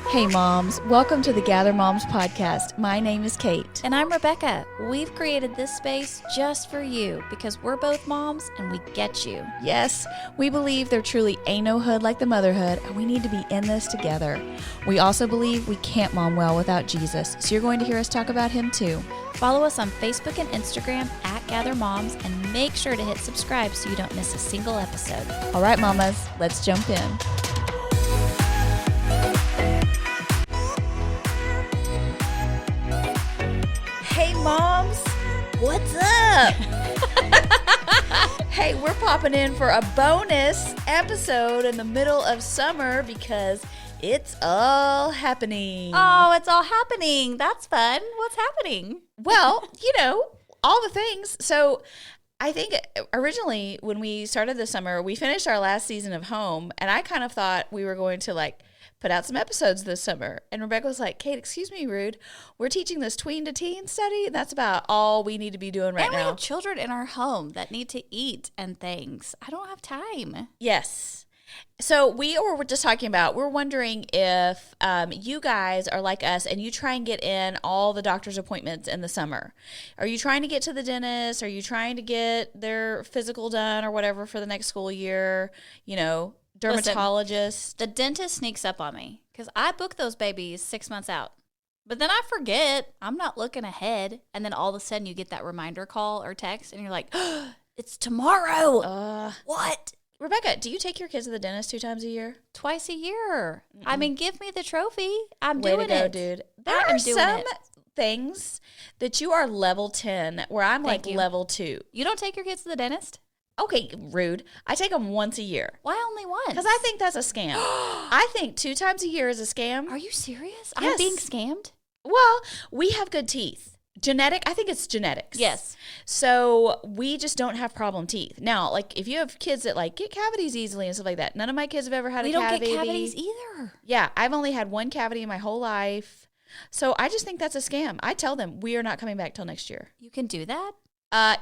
Hey moms, welcome to the Gather Moms podcast. My name is Kate. And I'm Rebecca. We've created this space just for you because we're both moms and we get you. Yes, we believe there truly ain't no hood like the motherhood, and we need to be in this together. We also believe we can't mom well without Jesus, so you're going to hear us talk about him too. Follow us on Facebook and Instagram at Gather Moms and make sure to hit subscribe so you don't miss a single episode. All right, mamas, let's jump in. Hey moms, what's up? Hey, we're popping in for a bonus episode in the middle of summer because it's all happening. Oh, it's all happening. That's fun. What's happening? Well, all the things. So I think originally when we started this summer, we finished our last season of Home, and I kind of thought we were going to put out some episodes this summer. And Rebecca was like, Kate, excuse me, rude. We're teaching this tween to teen study, and that's about all we need to be doing right now. And we have children in our home that need to eat and things. I don't have time. Yes. So we were just talking about, we're wondering if you guys are like us and you try and get in all the doctor's appointments in the summer. Are you trying to get to the dentist? Are you trying to get their physical done or whatever for the next school year? Dermatologist. Listen, the dentist sneaks up on me because I book those babies 6 months out. But then I forget. I'm not looking ahead. And then all of a sudden you get that reminder call or text and you're like, oh, it's tomorrow. What? Rebecca, do you take your kids to the dentist 2 times a year? Twice a year. Mm-mm. I mean, give me the trophy. I'm Way doing to go, it. Dude. There are some things that you are level 10 where I'm level 2. You don't take your kids to the dentist? Okay, rude. I take them once a year. Why only once? Because I think that's a scam. I think 2 times a year is a scam. Are you serious? Yes. I'm being scammed? Well, we have good teeth. I think it's genetics. Yes. So we just don't have problem teeth. Now, if you have kids that get cavities easily and stuff like that, none of my kids have ever had a cavity. We don't get cavities either. Yeah, I've only had 1 cavity in my whole life. So I just think that's a scam. I tell them we are not coming back till next year. You can do that?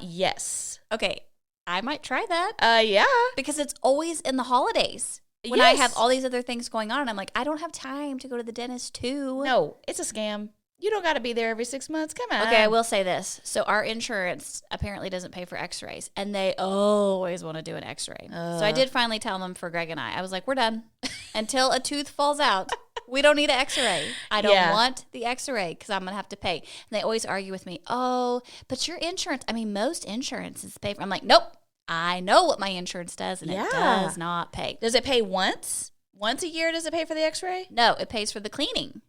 Yes. Okay. I might try that. Yeah. Because it's always in the holidays when I have all these other things going on. And I'm like, I don't have time to go to the dentist too. No, it's a scam. You don't got to be there every 6 months. Come on. Okay, I will say this. So our insurance apparently doesn't pay for x-rays. And they always want to do an x-ray. So I did finally tell them for Greg and I was like, we're done. Until a tooth falls out, we don't need an x-ray. I don't want the x-ray because I'm going to have to pay. And they always argue with me, oh, but your insurance, most insurances pay for. I'm like, nope. I know what my insurance does, and it does not pay. Does it pay once? Once a year, does it pay for the x-ray? No, it pays for the cleaning.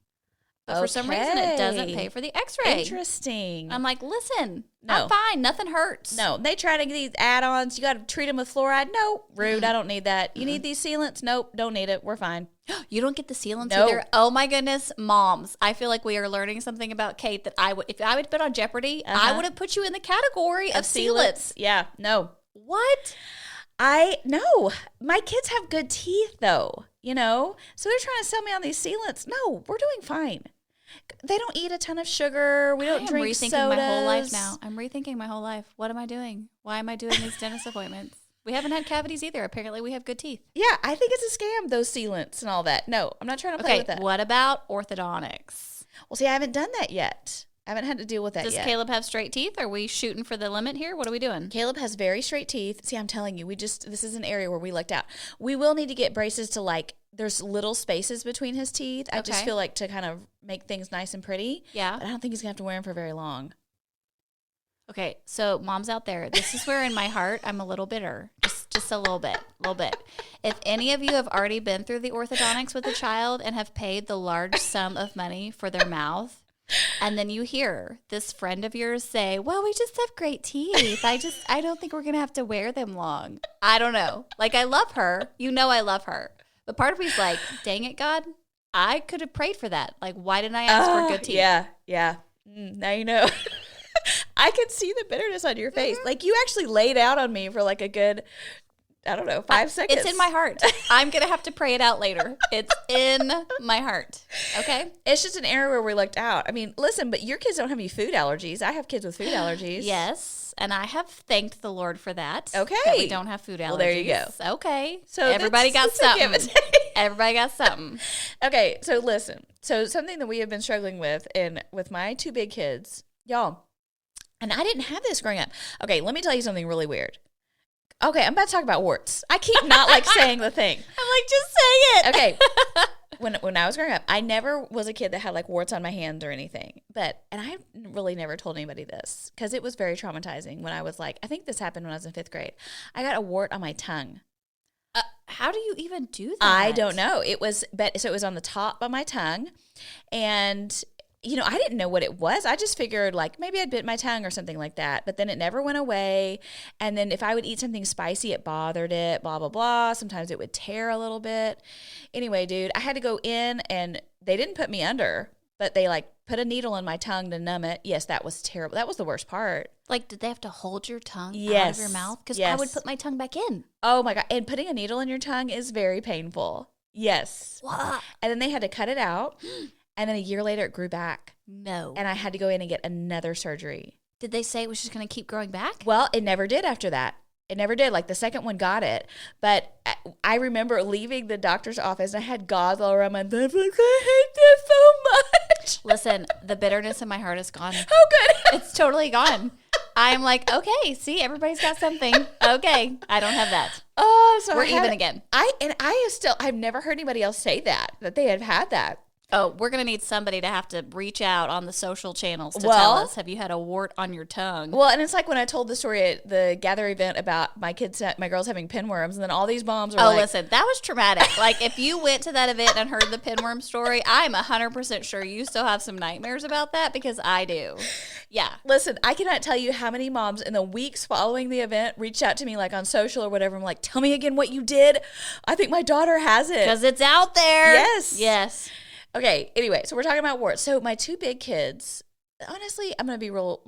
But for some reason, it doesn't pay for the x-ray. Interesting. I'm like, listen, no. I'm fine. Nothing hurts. No, they try to get these add-ons. You got to treat them with fluoride. No, rude. I don't need that. You need these sealants? Nope, don't need it. We're fine. You don't get the sealants either? Oh, my goodness. Moms, I feel like we are learning something about Kate that if I would have been on Jeopardy, I would have put you in the category of sealants. Yeah, no. What? No. My kids have good teeth, though, so they're trying to sell me on these sealants. No, we're doing fine. They don't eat a ton of sugar. We don't drink sodas. I'm rethinking my whole life now. I'm rethinking my whole life. What am I doing? Why am I doing these dentist appointments? We haven't had cavities either. Apparently, we have good teeth. Yeah, I think it's a scam, those sealants and all that. No, I'm not trying to play with that. What about orthodontics? Well, see, I haven't done that yet. I haven't had to deal with that yet. Does Caleb have straight teeth? Are we shooting for the limit here? What are we doing? Caleb has very straight teeth. See, I'm telling you, this is an area where we lucked out. We will need to get braces to there's little spaces between his teeth. I just feel to kind of make things nice and pretty. Yeah. But I don't think he's going to have to wear them for very long. Okay, so moms out there, this is where in my heart I'm a little bitter. Just a little bit. If any of you have already been through the orthodontics with a child and have paid the large sum of money for their mouth, and then you hear this friend of yours say, well, we just have great teeth. I don't think we're going to have to wear them long. I don't know. I love her. I love her. But part of me's like, dang it, God. I could have prayed for that. Why didn't I ask for good teeth? Yeah. Now you know. I could see the bitterness on your face. You actually laid out on me for a good, 5 seconds. It's in my heart. I'm going to have to pray it out later. It's in my heart. Okay? It's just an area where we looked out. Listen, but your kids don't have any food allergies. I have kids with food allergies. Yes. And I have thanked the Lord for that. Okay. That we don't have food allergies. Well, there you go. Okay. So everybody got something. Everybody got something. Okay, so listen. So something that we have been struggling with with my two big kids, y'all, and I didn't have this growing up. Okay, let me tell you something really weird. Okay, I'm about to talk about warts. I keep not like saying the thing. I'm like, just say it. Okay. When I was growing up, I never was a kid that had like warts on my hands or anything. And I really never told anybody this because it was very traumatizing when I was like, I think this happened when I was in 5th grade. I got a wart on my tongue. How do you even do that? I don't know. So it was on the top of my tongue, and I didn't know what it was. I just figured like maybe I'd bit my tongue or something like that. But then it never went away. And then if I would eat something spicy, it bothered it. Blah blah blah. Sometimes it would tear a little bit. Anyway, dude, I had to go in, and they didn't put me under, but they like put a needle in my tongue to numb it. Yes, that was terrible. That was the worst part. Like, did they have to hold your tongue Yes. out of your mouth? Because I Yes. would put my tongue back in. Oh my God. And putting a needle in your tongue is very painful. Yes. What? And then they had to cut it out. And then a year later, it grew back. No. And I had to go in and get another surgery. Did they say it was just going to keep growing back? Well, it never did after that. It never did. Like the second one got it. But I remember leaving the doctor's office and I had gauze all around my mouth. Like, I hate this so much. Listen, the bitterness in my heart is gone. Oh, good. It's totally gone. I'm like, okay, see, everybody's got something. Okay, I don't have that. Oh, so We're even again. I've never heard anybody else say that they had had that. Oh, we're going to need somebody to have to reach out on the social channels to tell Well- us, have you had a wart on your tongue? Well, and it's like when I told the story at the gather event about my girls having pinworms, and then all these moms were Oh, like, listen, that was traumatic. Like, if you went to that event and heard the pinworm story, I'm 100% sure you still have some nightmares about that because I do. Yeah. listen, I cannot tell you how many moms in the weeks following the event reached out to me like on social or whatever. I'm like, tell me again what you did. I think my daughter has it. Because it's out there. Yes. Yes. Okay, anyway, so we're talking about warts. So my two big kids, honestly, I'm going to be real.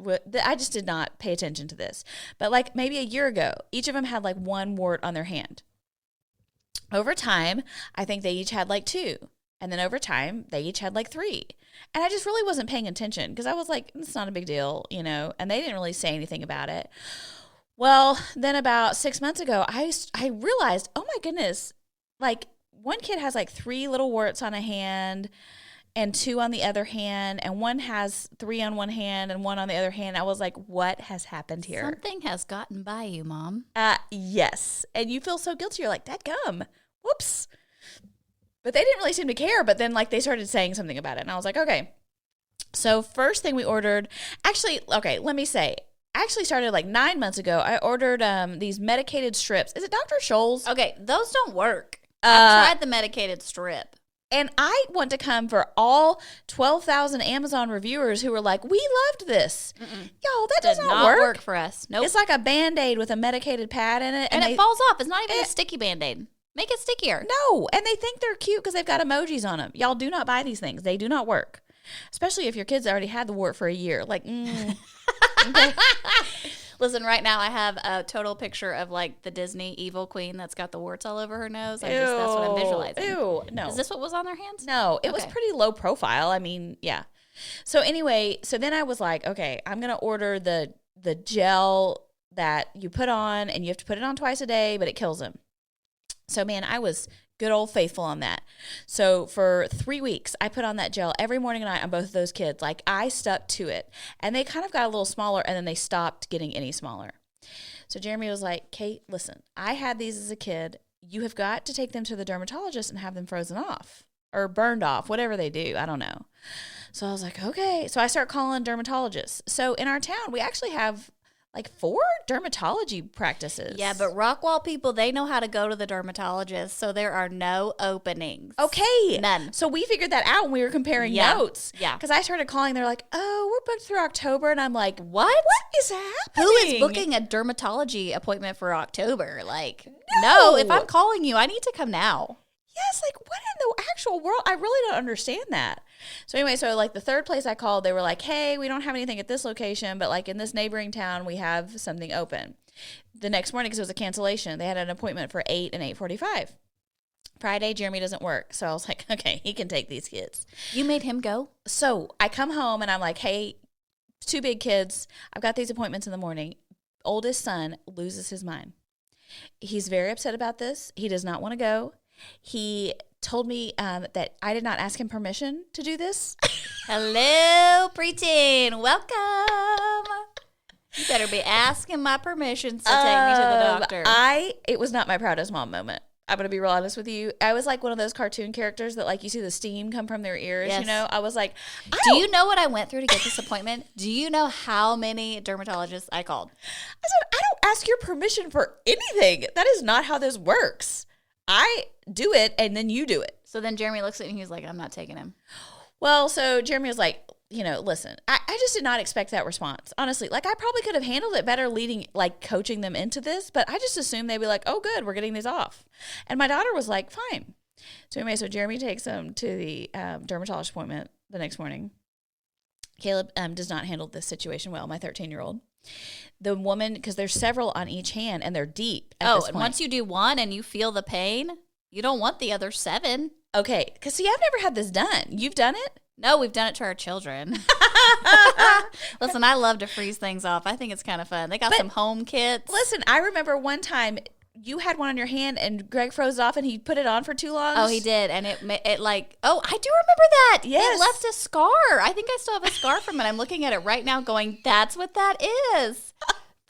I just did not pay attention to this. But like maybe a year ago, each of them had like one wart on their hand. Over time, I think they each had like 2. And then over time, they each had like 3. And I just really wasn't paying attention because I was like, it's not a big deal, and they didn't really say anything about it. Well, then about 6 months ago, I realized, oh my goodness, like one kid has like 3 little warts on a hand and 2 on the other hand, and one has 3 on one hand and 1 on the other hand. I was like, what has happened here? Something has gotten by you, Mom. Yes. And you feel so guilty. You're like, dadgum, whoops. But they didn't really seem to care. But then like they started saying something about it. And I was like, okay. So first thing we ordered, actually, okay, let me say, actually started like 9 months ago. I ordered these medicated strips. Is it Dr. Scholl's? Okay, those don't work. I've tried the medicated strip. And I want to come for all 12,000 Amazon reviewers who were like, we loved this. Yo, that does Did not not work. work for us. Nope. It's like a Band-Aid with a medicated pad in it. and they, it falls off. It's not even a sticky Band-Aid. Make it stickier. No, and they think they're cute because they've got emojis on them. Y'all do not buy these things. They do not work. Especially if your kids already had the wart for a year. Like, okay. Listen, right now I have a total picture of like the Disney evil queen that's got the warts all over her nose. That's what I'm visualizing. Ew, no. Is this what was on their hands? No, it was Okay. pretty low profile. I mean, yeah. So anyway, so then I was like, okay, I'm going to order the gel that you put on, and you have to put it on twice a day, but it kills them. So man, I was good old faithful on that. So for 3 weeks, I put on that gel every morning and night on both of those kids. Like I stuck to it, and they kind of got a little smaller, and then they stopped getting any smaller. So Jeremy was like, Kate, listen, I had these as a kid. You have got to take them to the dermatologist and have them frozen off or burned off, whatever they do. I don't know. So I was like, okay. So I start calling dermatologists. So in our town, we actually have like 4 dermatology practices. Yeah, but Rockwall people, they know how to go to the dermatologist, so there are no openings. Okay. None. So we figured that out when we were comparing Yeah. notes. Yeah. Because I started calling. They're like, oh, we're booked through October. And I'm like, What? what is happening? Who is booking a dermatology appointment for October? Like, no, if I'm calling you, I need to come now. Yes, like what in the actual world? I really don't understand that. So anyway, so like the third place I called, they were like, hey, we don't have anything at this location, but like in this neighboring town, we have something open. The next morning, because it was a cancellation, they had an appointment for 8 and 8:45. Friday, Jeremy doesn't work. So I was like, okay, he can take these kids. You made him go? So I come home and I'm like, hey, 2 big kids. I've got these appointments in the morning. Oldest son loses his mind. He's very upset about this. He does not want to go. He told me that I did not ask him permission to do this. Hello, preteen. Welcome. You better be asking my permissions to take me to the doctor. It was not my proudest mom moment. I'm going to be real honest with you. I was like one of those cartoon characters that like you see the steam come from their ears, Yes. you know? I was like, Do you know what I went through to get this appointment? Do you know how many dermatologists I called? I said, I don't ask your permission for anything. That is not how this works. I do it and then you do it. So then Jeremy looks at me and he's like, I'm not taking him. Well, so Jeremy was like, listen, I just did not expect that response. Honestly, like I probably could have handled it better coaching them into this, but I just assumed they'd be like, oh, good, we're getting these off. And my daughter was like, fine. So anyway, so Jeremy takes them to the dermatologist appointment the next morning. Caleb does not handle this situation well, my 13-year-old. The woman, because there's several on each hand and they're deep at this and point. once you do one and you feel the pain, you don't want the other 7. Okay, because see, I've never had this done. You've done it? No, we've done it to our children. Listen, I love to freeze things off. I think it's kind of fun. They got some home kits. Listen, I remember one time you had one on your hand and Greg froze it off and he put it on for too long. Oh, he did. And it like, I do remember that. Yes. It left a scar. I think I still have a scar from it. I'm looking at it right now going, that's what that is.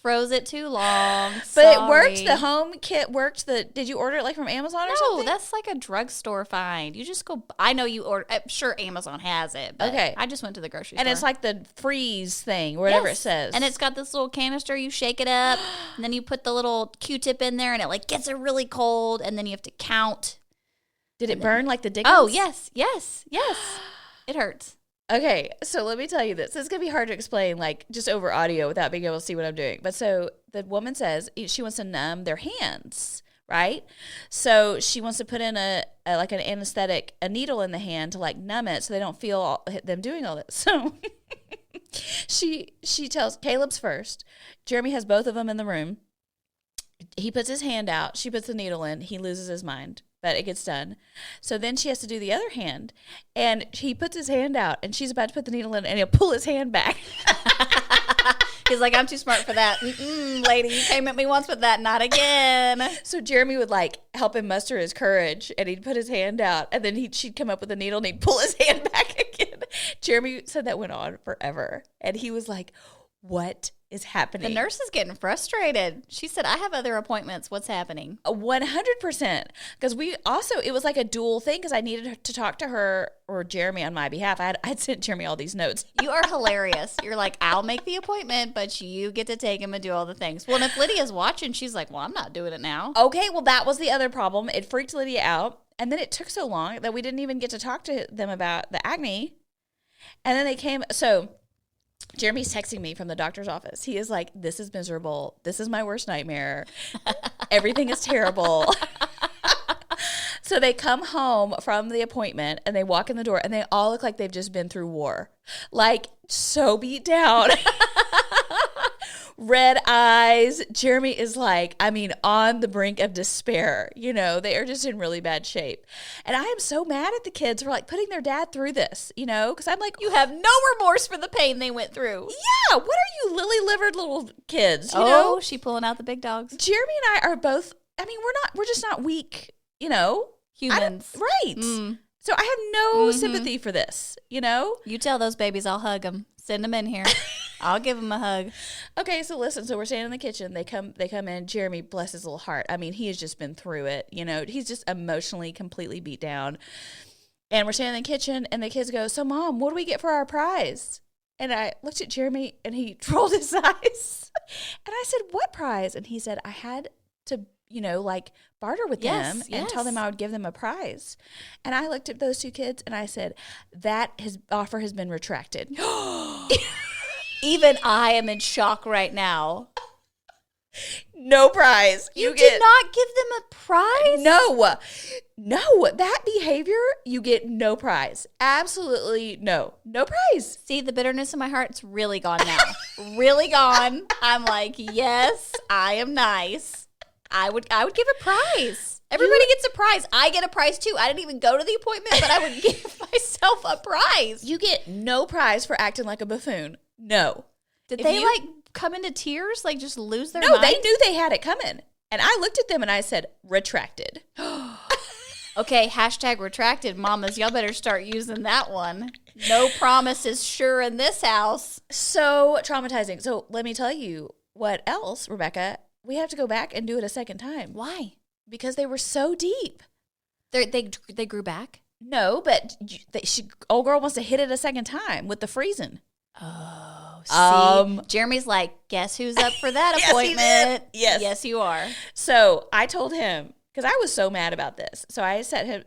Froze it too long. But it worked. The home kit worked. Did you order it like from Amazon or something? No, that's like a drugstore find. You just go. I know you order. I'm sure Amazon has it. But okay. I just went to the grocery store. And it's like the freeze thing, whatever it says. And it's got this little canister. You shake it up, and then you put the little Q-tip in there, and it like gets it really cold, and then you have to count. Did it burn like the Dickens? Oh yes. It hurts. Okay, so let me tell you this. It's going to be hard to explain, like, just over audio without being able to see what I'm doing. But so the woman says she wants to numb their hands, right? So she wants to put in an anesthetic, a needle in the hand to, like, numb it so they don't feel them doing all this. So she tells Caleb's first. Jeremy has both of them in the room. He puts his hand out. She puts the needle in. He loses his mind. But it gets done. So then she has to do the other hand. And he puts his hand out, and she's about to put the needle in, and he'll pull his hand back. He's like, I'm too smart for that. Lady, you came at me once with that. Not again. So Jeremy would, like, help him muster his courage, and he'd put his hand out, and then she'd come up with a needle, and he'd pull his hand back again. Jeremy said that went on forever. And he was like, what is happening? The nurse is getting frustrated. She said, I have other appointments. What's happening? 100%. Because it was like a dual thing because I needed to talk to her or Jeremy on my behalf. I'd sent Jeremy all these notes. You are hilarious. You're like, I'll make the appointment, but you get to take him and do all the things. Well, and if Lydia's watching, she's like, well, I'm not doing it now. Okay, well, that was the other problem. It freaked Lydia out. And then it took so long that we didn't even get to talk to them about the acne. And then they came. So Jeremy's texting me from the doctor's office. He is like, this is miserable. This is my worst nightmare. Everything is terrible. So they come home from the appointment and they walk in the door and they all look like they've just been through war. Like, so beat down. Red eyes. Jeremy is like, on the brink of despair. They are just in really bad shape. And I am so mad at the kids for like putting their dad through this, because I'm like, you have no remorse for the pain they went through. Yeah. What are you lily-livered little kids? Oh, she pulling out the big dogs. Jeremy and I are both, we're just not weak, Humans. Right. So I have no sympathy for this, You tell those babies I'll hug them. Send them in here. I'll give them a hug. Okay, so listen. So we're standing in the kitchen. They come in. Jeremy, bless his little heart. He has just been through it. He's just emotionally completely beat down. And we're standing in the kitchen, and the kids go, so, Mom, what do we get for our prize? And I looked at Jeremy, and he rolled his eyes. And I said, what prize? And he said, I had to, barter with them and tell them I would give them a prize. And I looked at those two kids, and I said, his offer has been retracted. Even I am in shock right now. No prize. You did not give them a prize? No. That behavior, you get no prize. Absolutely no. No prize. See, the bitterness in my heart's really gone now. Really gone. I'm like, yes, I am nice. I would give a prize. Everybody gets a prize. I get a prize too. I didn't even go to the appointment, but I would give myself a prize. You get no prize for acting like a buffoon. No. Did they come into tears? Like just lose their mind? No, they knew they had it coming. And I looked at them and I said, retracted. Okay, hashtag retracted, mamas. Y'all better start using that one. No promise is sure in this house. So traumatizing. So let me tell you what else, Rebecca. We have to go back and do it a second time. Why? Because they were so deep. They grew back? No, but old girl wants to hit it a second time with the freezing. Oh, see? Jeremy's like, guess who's up for that Yes, he appointment? did. Yes. Yes, you are. So I told him, because I was so mad about this. So I said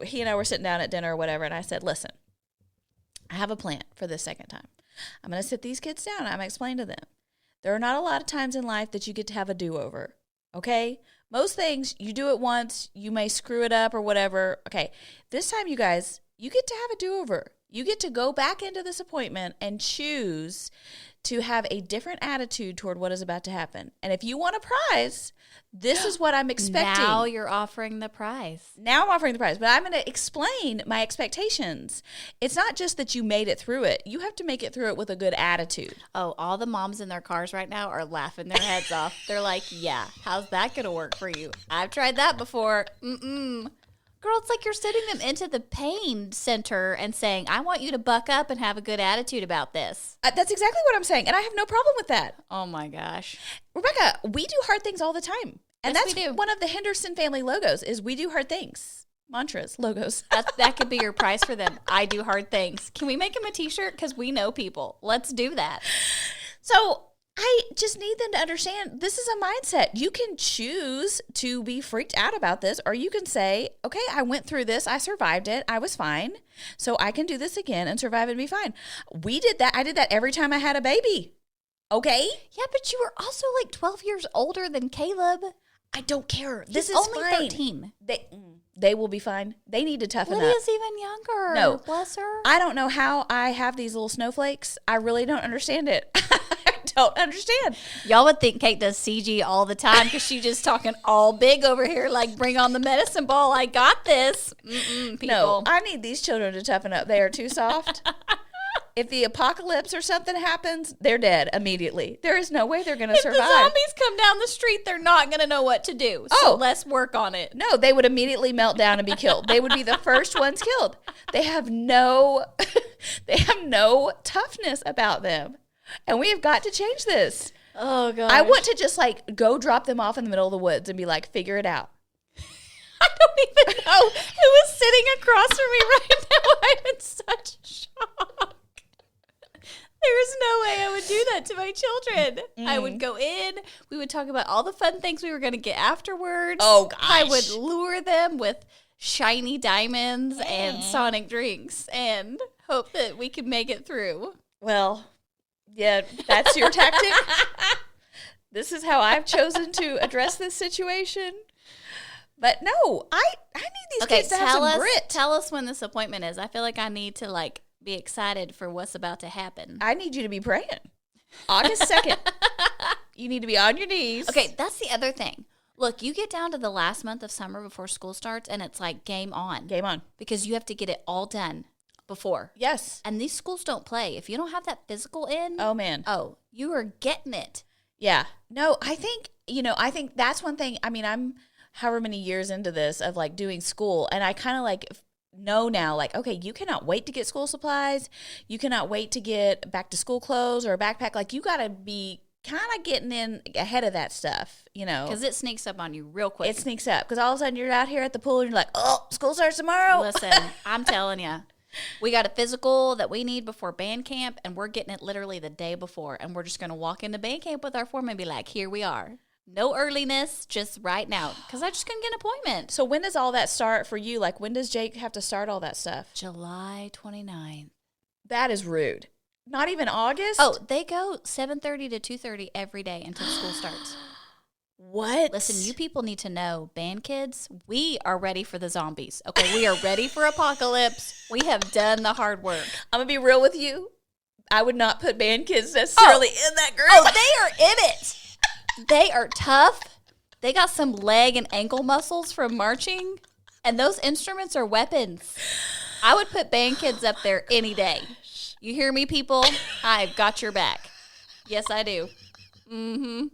he and I were sitting down at dinner or whatever, and I said, listen, I have a plan for this second time. I'm going to sit these kids down and I'm going to explain to them. There are not a lot of times in life that you get to have a do-over, okay? Most things, you do it once, you may screw it up or whatever. Okay, this time, you guys, you get to have a do-over. You get to go back into this appointment and choose to have a different attitude toward what is about to happen. And if you want a prize, this is what I'm expecting. Now you're offering the prize. Now I'm offering the prize, but I'm going to explain my expectations. It's not just that you made it through it. You have to make it through it with a good attitude. Oh, all the moms in their cars right now are laughing their heads off. They're like, yeah, how's that going to work for you? I've tried that before. Girl, it's like you're sending them into the pain center and saying, I want you to buck up and have a good attitude about this. That's exactly what I'm saying, and I have no problem with that. Oh, my gosh. Rebecca, we do hard things all the time. And Yes, that's we do. one of the Henderson family logos is we do hard things. Mantras, logos. That could be your prize for them. I do hard things. Can we make them a t-shirt? Because we know people. Let's do that. So I just need them to understand this is a mindset. You can choose to be freaked out about this, or you can say, okay, I went through this. I survived it. I was fine. So I can do this again and survive and be fine. We did that. I did that every time I had a baby. Okay? Yeah, but you were also like 12 years older than Caleb. I don't care. This This is is only fine. 13. They will be fine. They need to toughen up. Lydia's even younger. No. Bless her. I don't know how I have these little snowflakes. I really don't understand it. I don't understand. Y'all would think Kate does CG all the time because she's just talking all big over here, like, bring on the medicine ball. I got this. People. No, I need these children to toughen up. They are too soft. If the apocalypse or something happens, they're dead immediately. There is no way they're going to If survive. the zombies come down the street, they're not going to know what to do. So Oh. let's work on it. No, they would immediately melt down and be killed. They would be the first ones killed. They have no toughness about them. And we have got to change this. Oh, God. I want to just like go drop them off in the middle of the woods and be like, figure it out. I don't even know who is sitting across from me right now. I'm in such shock. There's no way I would do that to my children. I would go in. We would talk about all the fun things we were going to get afterwards. Oh, gosh. I would lure them with shiny diamonds and Sonic drinks and hope that we could make it through. Well, yeah, that's your tactic. This is how I've chosen to address this situation. But no, I need these kids to have some grit. Tell us when this appointment is. I feel like I need to like be excited for what's about to happen. I need you to be praying. August 2nd. You need to be on your knees. Okay, that's the other thing. Look, you get down to the last month of summer before school starts, and it's like game on. Game on. Because you have to get it all done before. Yes. And these schools don't play. If you don't have that physical in, Oh, man. you are getting it. Yeah. No, I think that's one thing. I mean, I'm however many years into this of like doing school, and I kind of like know now, like, okay, you cannot wait to get school supplies. You cannot wait to get back to school clothes or a backpack. Like, you got to be kind of getting in ahead of that stuff, you know. Because it sneaks up on you real quick. It sneaks up. Because all of a sudden you're out here at the pool and you're like, oh, school starts tomorrow. Listen, I'm telling you. We got a physical that we need before band camp, and we're getting it literally the day before. And we're just going to walk into band camp with our form and be like, here we are. No earliness, just right now. Because I just couldn't get an appointment. So when does all that start for you? Like, when does Jake have to start all that stuff? July 29th. That is rude. Not even August? Oh, they go 7:30 to 2:30 every day until school starts. What? Listen, you people need to know, band kids, we are ready for the zombies. Okay, we are ready for apocalypse. We have done the hard work. I'm going to be real with you. I would not put band kids necessarily in that group. Oh, they are in it. They are tough. They got some leg and ankle muscles from marching, and those instruments are weapons. I would put band kids up there any day. You hear me, people? I've got your back. Yes, I do. Mm-hmm.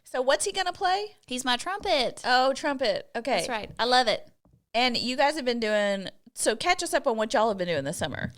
So what's he going to play? He's my trumpet. Oh, trumpet. Okay. That's right. I love it. And you guys have been doing, so catch us up on what y'all have been doing this summer.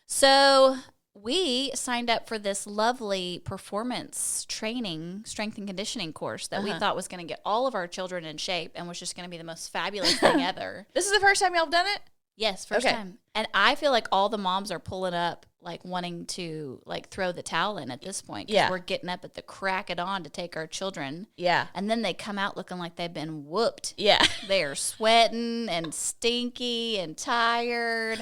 So we signed up for this lovely performance training, strength and conditioning course that we thought was going to get all of our children in shape and was just going to be the most fabulous thing ever. This is the first time y'all have done it? Yes, first time. And I feel like all the moms are pulling up, like wanting to like throw the towel in at this point. Because we're getting up at the crack of dawn to take our children. Yeah. And then they come out looking like they've been whooped. Yeah. They are sweating and stinky and tired.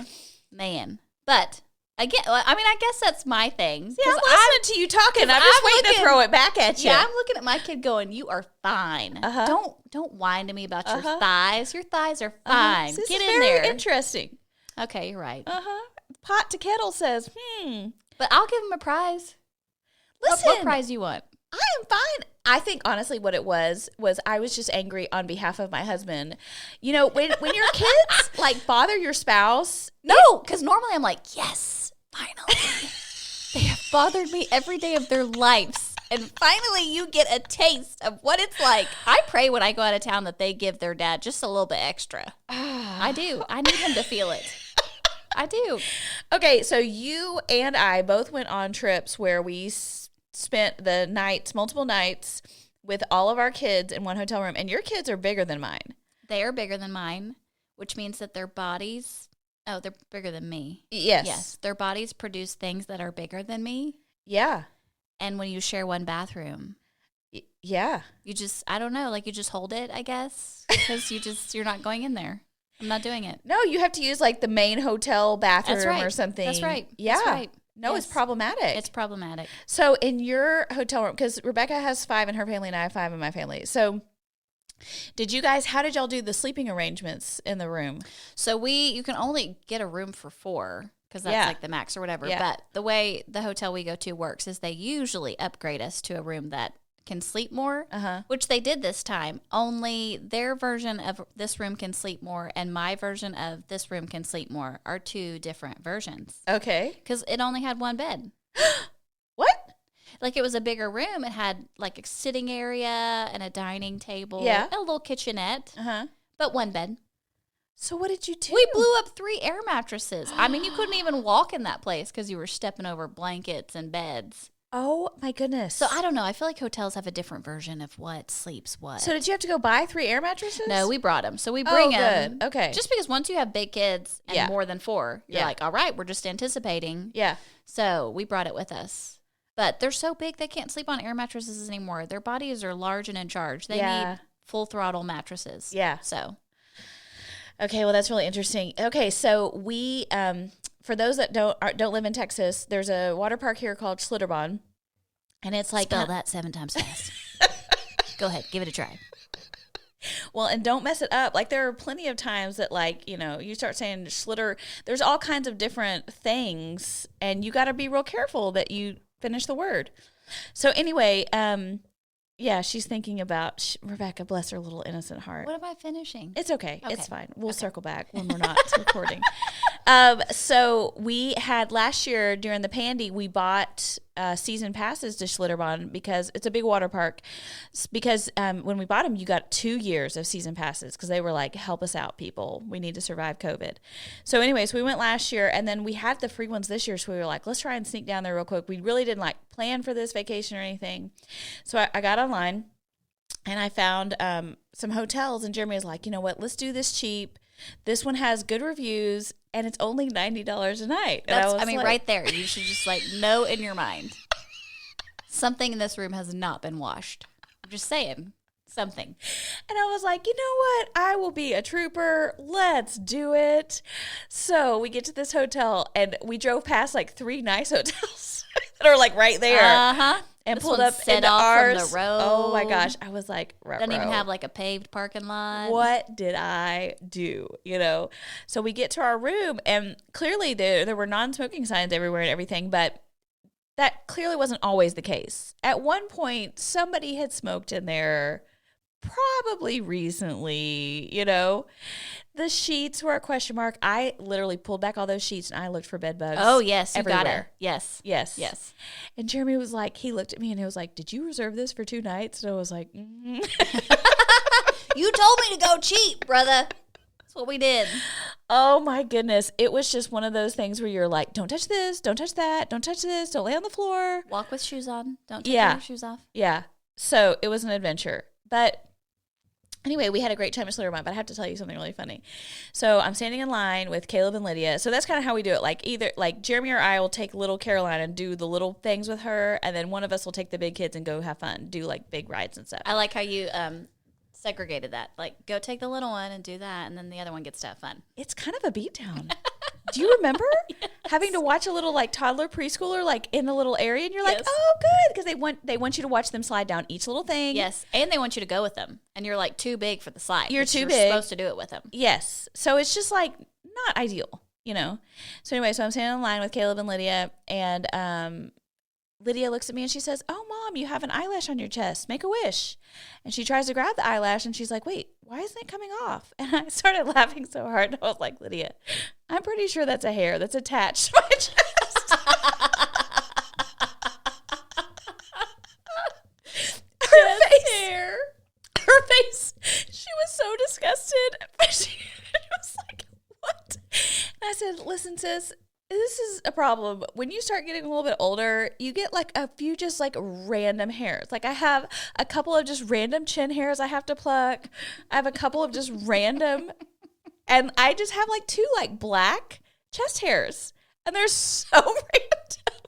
Man. But again, I mean, I guess that's my thing. Yeah, I'm listening to you talking. I'm just waiting to throw it back at you. Yeah, I'm looking at my kid going, you are fine. Don't whine to me about your thighs. Your thighs are fine. This Get is in very there. interesting. Okay, you're right. Pot to kettle says, But I'll give him a prize. Listen. What prize you want? I am fine. I think honestly what it was I was just angry on behalf of my husband. You know, when your kids like bother your spouse. No, because normally I'm like, yes, finally. They have bothered me every day of their lives. And finally you get a taste of what it's like. I pray when I go out of town that they give their dad just a little bit extra. I do. I need him to feel it. I do. Okay, so you and I both went on trips where we spent the nights, multiple nights, with all of our kids in one hotel room. And your kids are bigger than mine. They are bigger than mine, which means that their bodies, they're bigger than me. Yes. Yes, their bodies produce things that are bigger than me. Yeah. And when you share one bathroom, yeah, you just, I don't know, like you just hold it, I guess, because you're not going in there. I'm not doing it. No, you have to use like the main hotel bathroom or something. That's right. Yeah. That's right. No, Yes. it's problematic. It's problematic. So in your hotel room, because Rebecca has 5 in her family and I have 5 in my family. So how did y'all do the sleeping arrangements in the room? So you can only get a room for 4 because that's like the max or whatever. Yeah. But the way the hotel we go to works is they usually upgrade us to a room that can sleep more, which they did this time. Only their version of this room can sleep more and my version of this room can sleep more are 2 different versions. Okay. Because it only had 1 bed. What? Like it was a bigger room. It had like a sitting area and a dining table. Yeah. A little kitchenette. But 1 bed. So what did you do? We blew up 3 air mattresses. I mean, you couldn't even walk in that place because you were stepping over blankets and beds. Oh my goodness. So I don't know. I feel like hotels have a different version of what sleeps what. So did you have to go buy 3 air mattresses? No, we brought them. So we bring them. Good. Okay. Just because once you have big kids and more than 4, you're like, all right, we're just anticipating. Yeah. So we brought it with us. But they're so big they can't sleep on air mattresses anymore. Their bodies are large and in charge. They need full throttle mattresses. Yeah. So. Okay, well that's really interesting. Okay, so we for those that don't live in Texas, there's a water park here called Schlitterbahn, and it's like spell that 7 times fast. Go ahead, give it a try. Well, and don't mess it up. Like there are plenty of times that like, you know, you start saying Schlitter, there's all kinds of different things and you got to be real careful that you finish the word. So anyway, yeah, she's thinking about Rebecca, bless her little innocent heart. What am I finishing? It's okay. Okay. It's fine. We'll circle back when we're not recording. So we had last year during the Pandy, we bought season passes to Schlitterbahn because it's a big water park. Because when we bought them, you got 2 years of season passes because they were like, help us out, people. We need to survive COVID. So anyways, we went last year and then we had the free ones this year. So we were like, let's try and sneak down there real quick. We really didn't like plan for this vacation or anything. So I got online and I found some hotels and Jeremy was like, you know what, let's do this cheap. This one has good reviews and it's only $90 a night. And I mean, like, right there, you should just like know in your mind something in this room has not been washed. I'm just saying something. And I was like, you know what? I will be a trooper. Let's do it. So we get to this hotel and we drove past like 3 nice hotels that are like right there. And this pulled up set into off ours. from the road. Oh my gosh. I was like, doesn't even have like a paved parking lot. What did I do? You know? So we get to our room and clearly there were non-smoking signs everywhere and everything, but that clearly wasn't always the case. At one point, somebody had smoked in there probably recently, you know. The sheets were a question mark. I literally pulled back all those sheets and I looked for bed bugs. Oh, yes. You everywhere. got it. Yes. Yes. Yes. And Jeremy was like, he looked at me and he was like, did you reserve this for 2 nights? And I was like, You told me to go cheap, brother. That's That's what we did. Oh my goodness. It was just one of those things where you're like, don't touch this, don't touch that, don't touch this, don't lay on the floor. Walk with shoes on. Don't take your shoes off. Yeah. So it was an adventure. But anyway, we had a great time at Slidermont, but I have to tell you something really funny. So I'm standing in line with Caleb and Lydia. So that's kind of how we do it. Like either like Jeremy or I will take little Caroline and do the little things with her, and then one of us will take the big kids and go have fun, do like big rides and stuff. I like how you segregated that. Like, go take the little one and do that, and then the other one gets to have fun. It's kind of a beatdown. Do you remember having to watch a little like toddler preschooler like in the little area, and you're like, oh, good, because they want you to watch them slide down each little thing. Yes, and they want you to go with them, and you're like too big for the slide. You're big. Supposed to do it with them. Yes, so it's just like not ideal, you know. So anyway, so I'm standing in line with Caleb and Lydia, and Lydia looks at me and she says, "Oh, Mom, you have an eyelash on your chest. Make a wish." And she tries to grab the eyelash and she's like, "Wait, why isn't it coming off?" And I started laughing so hard. I was like, "Lydia, I'm pretty sure that's a hair that's attached to my chest." Her face, she was so disgusted. She was like, "What?" And I said, "Listen, sis, this is a problem. When you start getting a little bit older, you get like a few just like random hairs. Like I have a couple of just random chin hairs I have to pluck. I have a couple of just random, and I just have like 2 like black chest hairs, and they're so random."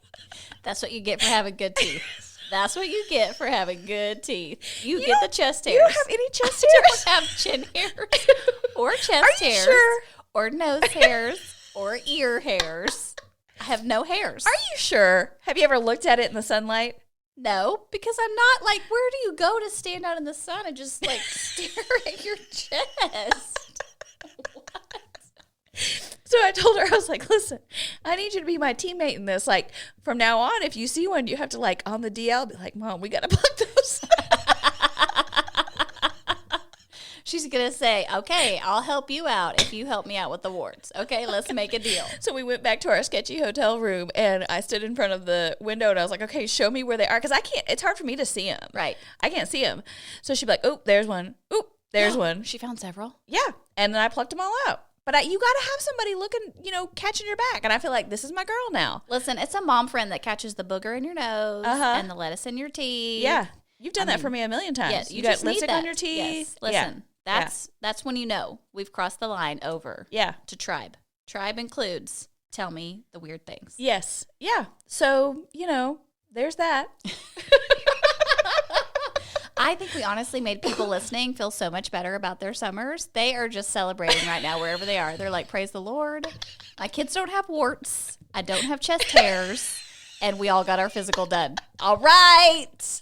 That's what you get for having good teeth. That's what you get for having good teeth. You get the chest hairs. You don't have any chest I hairs? don't have chin hairs or chest Are you hairs sure? or nose hairs or ear hairs. I have no hairs. Are you sure? Have you ever looked at it in the sunlight? No, because I'm not like, where do you go to stand out in the sun and just like stare at your chest? What? So I told her, I was like, "Listen, I need you to be my teammate in this. Like, from now on, if you see one, you have to, like, on the DL, be like, Mom, we got to pluck those." She's going to say, "Okay, I'll help you out if you help me out with the warts. Okay, let's make a deal." So we went back to our sketchy hotel room, and I stood in front of the window, and I was like, "Okay, show me where they are." Because I can't, it's hard for me to see them. Right. I can't see them. So she'd be like, "Oop, there's one. Oop, there's one." She found several. Yeah. And then I plucked them all out. But you got to have somebody looking, you know, catching your back. And I feel like this is my girl now. Listen, it's a mom friend that catches the booger in your nose and the lettuce in your teeth. Yeah. You've done that for me a million times. Yeah, you got lipstick on your Yes. teeth. Listen, that's when you know we've crossed the line over to tribe. Tribe includes tell me the weird things. Yes. Yeah. So, you know, there's that. I think we honestly made people listening feel so much better about their summers. They are just celebrating right now wherever they are. They're like, praise the Lord. My kids don't have warts. I don't have chest hairs. And we all got our physical done. All right.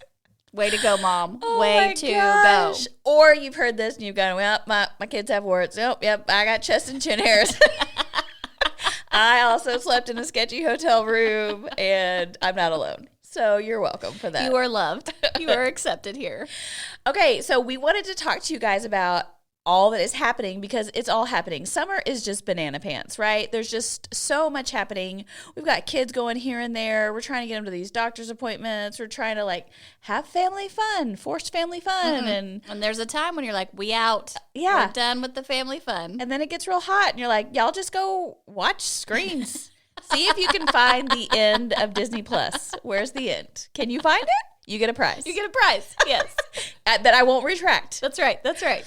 Way to go, Mom. Way to go. Or you've heard this and you've gone, "Well, my kids have warts. Oh, yep, I got chest and chin hairs." I also slept in a sketchy hotel room, and I'm not alone. So you're welcome for that. You are loved. You are accepted here. Okay, so we wanted to talk to you guys about all that is happening because it's all happening. Summer is just banana pants, right? There's just so much happening. We've got kids going here and there. We're trying to get them to these doctor's appointments. We're trying to like have family fun, forced family fun. Mm-hmm. And there's a time when you're like, we out. Yeah. We're done with the family fun. And then it gets real hot and you're like, y'all just go watch screens. See if you can find the end of Disney Plus. Where's the end? Can you find it? You get a prize. You get a prize. Yes. That I won't retract. That's right. That's right.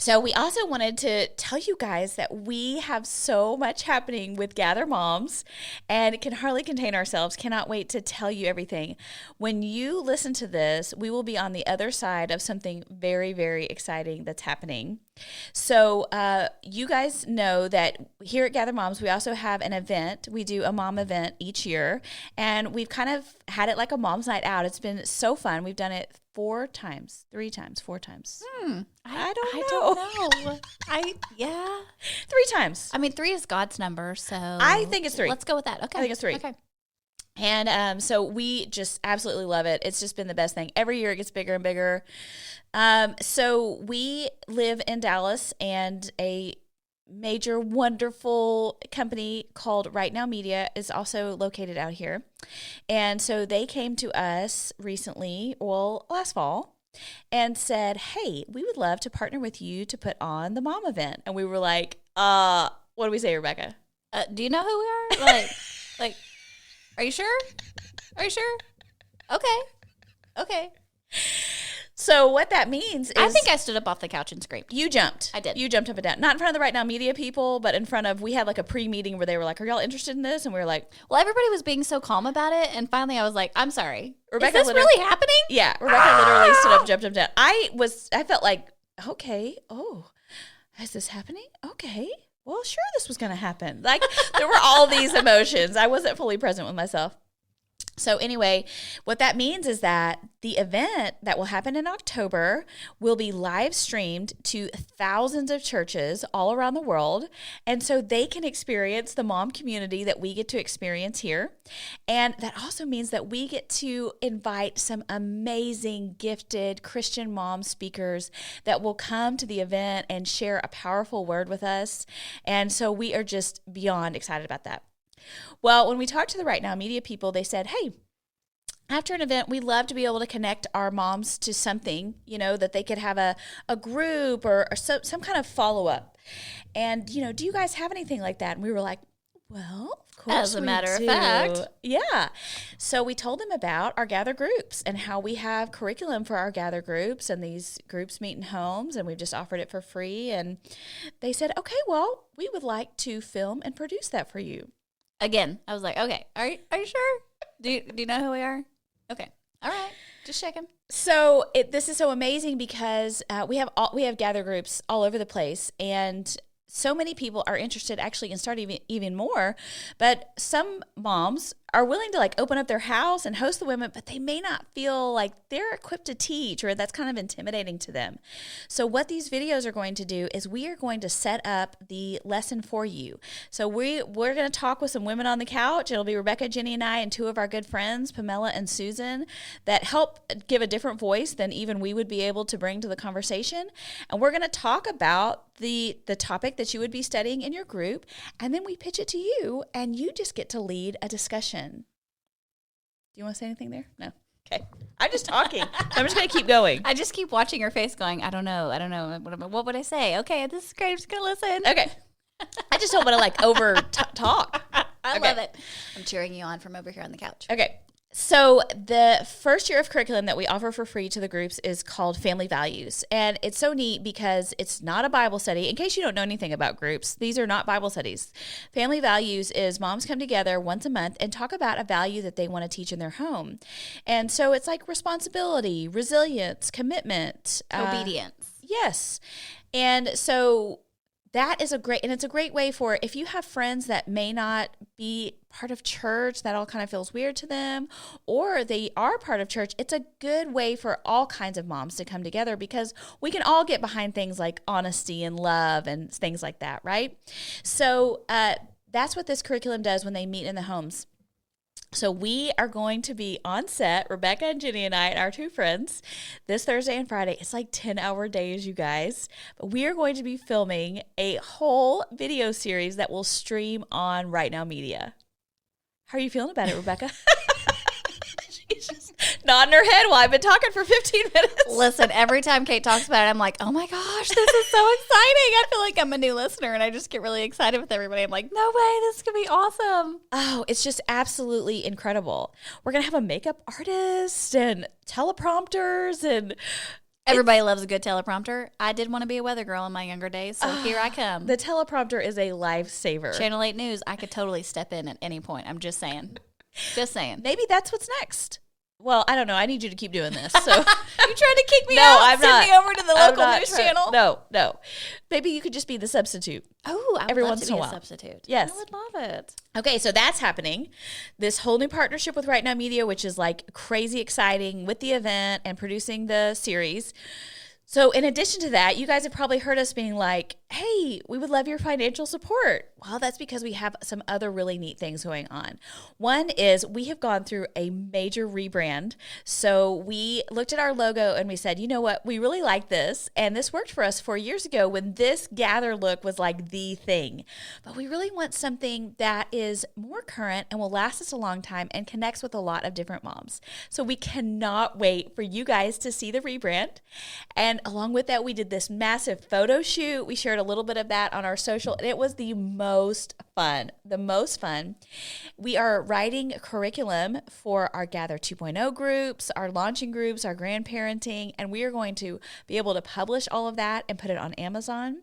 So we also wanted to tell you guys that we have so much happening with Gather Moms and can hardly contain ourselves. Cannot wait to tell you everything. When you listen to this, we will be on the other side of something very, very exciting that's happening. So you guys know that here at Gather Moms, we also have an event. We do a mom event each year, and we've kind of had it like a mom's night out. It's been so fun. We've done it 4 times. I don't know. 3 times. I mean, 3 is God's number, so I think it's 3. Let's go with that. Okay. I think it's 3. Okay. And so we just absolutely love it. It's just been the best thing. Every year it gets bigger and bigger. So we live in Dallas, and a major, wonderful company called Right Now Media is also located out here. And so they came to us recently, last fall, and said, hey, we would love to partner with you to put on the mom event. And we were like, what do we say, Rebecca? Do you know who we are? Like, are you sure? Are you sure? Okay. So what that means is, I think I stood up off the couch and screamed. You jumped. I did. You jumped up and down. Not in front of the Right Now Media people, but in front of, we had like a pre-meeting where they were like, are y'all interested in this? And we were like, well, everybody was being so calm about it. And finally I was like, I'm sorry. Rebecca, is this really happening? Yeah. Rebecca literally stood up, jumped up and down. I felt like, okay, is this happening? Okay. Well, sure, this was going to happen. Like, there were all these emotions. I wasn't fully present with myself. So anyway, what that means is that the event that will happen in October will be live streamed to thousands of churches all around the world. And so they can experience the mom community that we get to experience here. And that also means that we get to invite some amazing, gifted Christian mom speakers that will come to the event and share a powerful word with us. And so we are just beyond excited about that. Well, when we talked to the Right Now Media people, they said, hey, after an event, we'd love to be able to connect our moms to something, that they could have a group or some kind of follow-up. And, do you guys have anything like that? And we were like, well, of course as a matter we of do. fact. Yeah. So we told them about our Gather groups and how we have curriculum for our Gather groups, and these groups meet in homes, and we've just offered it for free. And they said, okay, well, we would like to film and produce that for you. Again, I was like, okay, are you sure? Do you know who we are? Okay. All right. Just checking. So this is so amazing because we have Gather groups all over the place, and so many people are interested actually in starting even more. But some moms are willing to like open up their house and host the women, but they may not feel like they're equipped to teach, or that's kind of intimidating to them. So what these videos are going to do is we are going to set up the lesson for you. So we're going to talk with some women on the couch. It'll be Rebecca, Jenny, and I, and two of our good friends, Pamela and Susan, that help give a different voice than even we would be able to bring to the conversation. And we're going to talk about the topic that you would be studying in your group, and then we pitch it to you, and you just get to lead a discussion. Do you want to say anything there? No. Okay. I'm just talking. I'm just going to keep going. I just keep watching her face going, I don't know. What would I say? Okay, this is great. I'm just going to listen. Okay. I just don't want to like over talk. I love it. I'm cheering you on from over here on the couch. Okay. So the first year of curriculum that we offer for free to the groups is called Family Values. And it's so neat because it's not a Bible study. In case you don't know anything about groups, these are not Bible studies. Family Values is moms come together once a month and talk about a value that they want to teach in their home. And so it's like responsibility, resilience, commitment. Obedience. Yes. And so that is it's a great way for if you have friends that may not be part of church, that all kind of feels weird to them, or they are part of church. It's a good way for all kinds of moms to come together because we can all get behind things like honesty and love and things like that, right? So that's what this curriculum does when they meet in the homes. So we are going to be on set, Rebecca and Jenny and I and our two friends, this Thursday and Friday. It's like 10-hour days, you guys. But we are going to be filming a whole video series that will stream on Right Now Media. How are you feeling about it, Rebecca? She's just nodding her head while I've been talking for 15 minutes. Listen, every time Kate talks about it, I'm like, oh my gosh, this is so exciting. I feel like I'm a new listener, and I just get really excited with everybody. I'm like, no way, this could be awesome. Oh, it's just absolutely incredible. We're going to have a makeup artist and teleprompters, and everybody loves a good teleprompter. I did want to be a weather girl in my younger days, so here I come. The teleprompter is a lifesaver. Channel 8 News, I could totally step in at any point. I'm just saying. Just saying. Maybe that's what's next. Well, I don't know. I need you to keep doing this. So you trying to kick me no, out? I'm Send not. me over to the local news channel? No. Maybe you could just be the substitute. Oh, I would every love once to in a be while. a substitute. Yes. I would love it. Okay, so that's happening. This whole new partnership with Right Now Media, which is like crazy exciting with the event and producing the series. So in addition to that, you guys have probably heard us being like, hey, we would love your financial support. Well, that's because we have some other really neat things going on. One is we have gone through a major rebrand. So we looked at our logo and we said, you know what, we really like this. And this worked for us 4 years ago when this Gather look was like the thing. But we really want something that is more current and will last us a long time and connects with a lot of different moms. So we cannot wait for you guys to see the rebrand. And along with that, we did this massive photo shoot. We shared a little bit of that on our social, and it was the most fun. We are writing a curriculum for our Gather 2.0 groups, our launching groups, our grandparenting, and we are going to be able to publish all of that and put it on Amazon.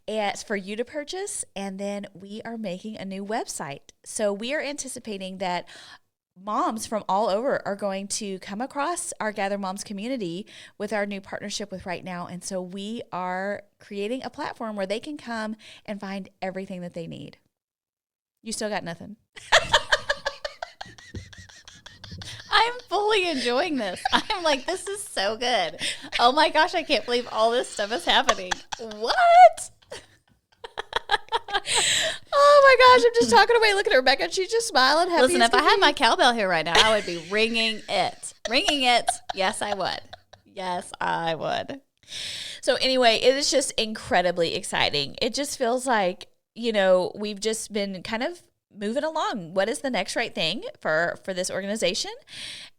It's for you to purchase, and then we are making a new website. So we are anticipating that moms from all over are going to come across our Gather Moms community with our new partnership with Right Now. And so we are creating a platform where they can come and find everything that they need. You still got nothing. I'm fully enjoying this. I'm like, this is so good. Oh my gosh, I can't believe all this stuff is happening. What? Oh my gosh, I'm just talking away. Look at Rebecca. She's just smiling. Happy. Listen, if I had my cowbell here right now, I would be ringing it. Ringing it. Yes, I would. Yes, I would. So anyway, it is just incredibly exciting. It just feels like, we've just been kind of moving along. What is the next right thing for this organization?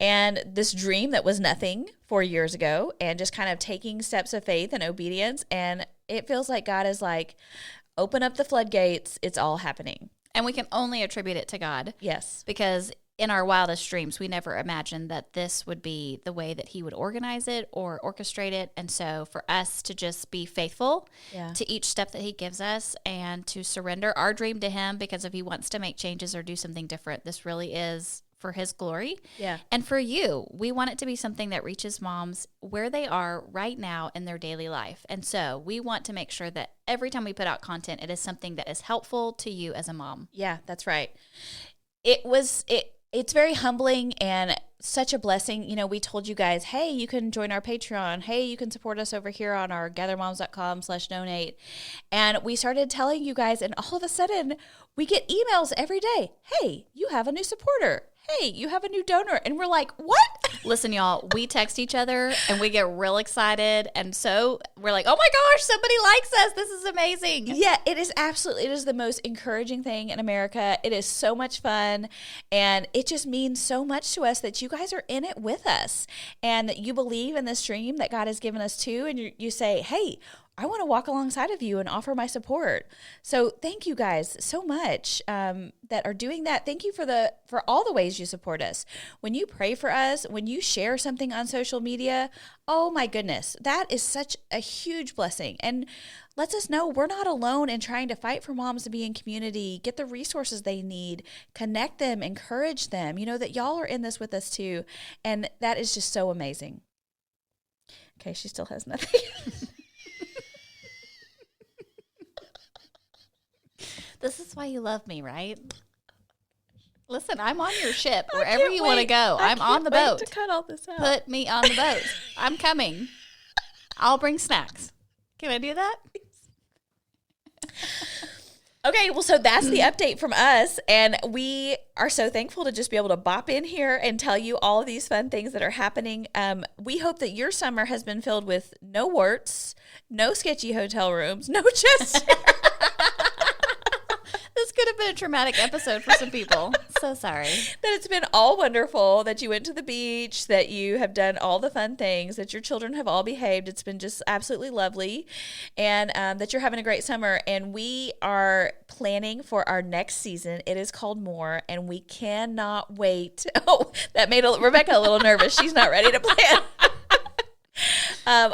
And this dream that was nothing 4 years ago, and just kind of taking steps of faith and obedience. And it feels like God is like, open up the floodgates. It's all happening. And we can only attribute it to God. Yes. Because in our wildest dreams, we never imagined that this would be the way that he would organize it or orchestrate it. And so for us to just be faithful to each step that he gives us and to surrender our dream to him, because if he wants to make changes or do something different, this really is for his glory. Yeah. And for you, we want it to be something that reaches moms where they are right now in their daily life. And so we want to make sure that every time we put out content, it is something that is helpful to you as a mom. Yeah, that's right. It's very humbling and such a blessing. We told you guys, hey, you can join our Patreon. Hey, you can support us over here on our gathermoms.com/donate. And we started telling you guys, and all of a sudden we get emails every day. Hey, you have a new supporter. Hey, you have a new donor. And we're like, what? Listen, y'all, we text each other and we get real excited. And so we're like, oh my gosh, somebody likes us. This is amazing. Yeah, it is the most encouraging thing in America. It is so much fun. And it just means so much to us that you guys are in it with us. And that you believe in this dream that God has given us too. And you say, hey, I want to walk alongside of you and offer my support. So thank you guys so much that are doing that. Thank you for all the ways you support us. When you pray for us, when you share something on social media, oh my goodness, that is such a huge blessing. And lets us know we're not alone in trying to fight for moms to be in community, get the resources they need, connect them, encourage them, that y'all are in this with us too. And that is just so amazing. Okay, she still has nothing. This is why you love me, right? Listen, I'm on your ship. Wherever you want to go, I'm on the boat. To cut all this out. Put me on the boat. I'm coming. I'll bring snacks. Can I do that? Okay, well, so that's the update from us, and we are so thankful to just be able to bop in here and tell you all of these fun things that are happening. We hope that your summer has been filled with no warts, no sketchy hotel rooms, no chest. This could have been a traumatic episode for some people. So sorry. That it's been all wonderful, that you went to the beach, that you have done all the fun things, that your children have all behaved. It's been just absolutely lovely, and that you're having a great summer. And we are planning for our next season. It is called More, and we cannot wait. Oh, that made Rebecca a little nervous. She's not ready to plan.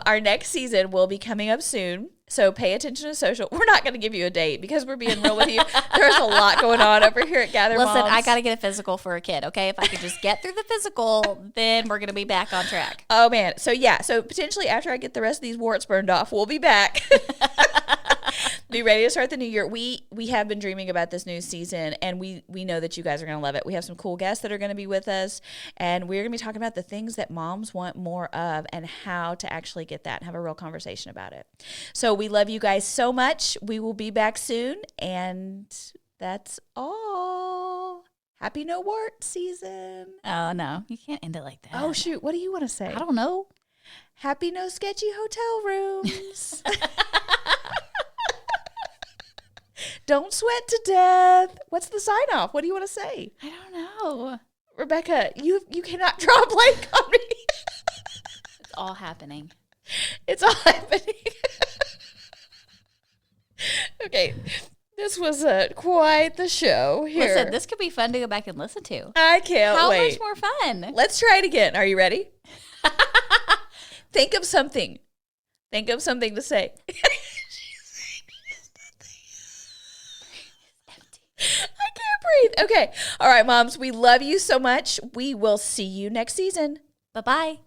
Our next season will be coming up soon. So pay attention to social. We're not going to give you a date because we're being real with you. There's a lot going on over here at Gather Moms. Listen, I got to get a physical for a kid, okay? If I could just get through the physical, then we're going to be back on track. Oh, man. So, yeah. So, potentially after I get the rest of these warts burned off, we'll be back. Be ready to start the new year. We have been dreaming about this new season, and we know that you guys are going to love it. We have some cool guests that are going to be with us, and we're going to be talking about the things that moms want more of and how to actually get that and have a real conversation about it. So we love you guys so much. We will be back soon, and that's all. Happy No Wart season. Oh, no. You can't end it like that. Oh, shoot. What do you want to say? I don't know. Happy No Sketchy Hotel Rooms. Don't sweat to death. What's the sign off? What do you want to say? I don't know. Rebecca, you cannot draw a blank on me. It's all happening. It's all happening. Okay. This was quite the show here. Listen, this could be fun to go back and listen to. I can't How wait. much more fun? Let's try it again. Are you ready? Think of something. Think of something to say. I can't breathe. Okay. All right, moms. We love you so much. We will see you next season. Bye-bye.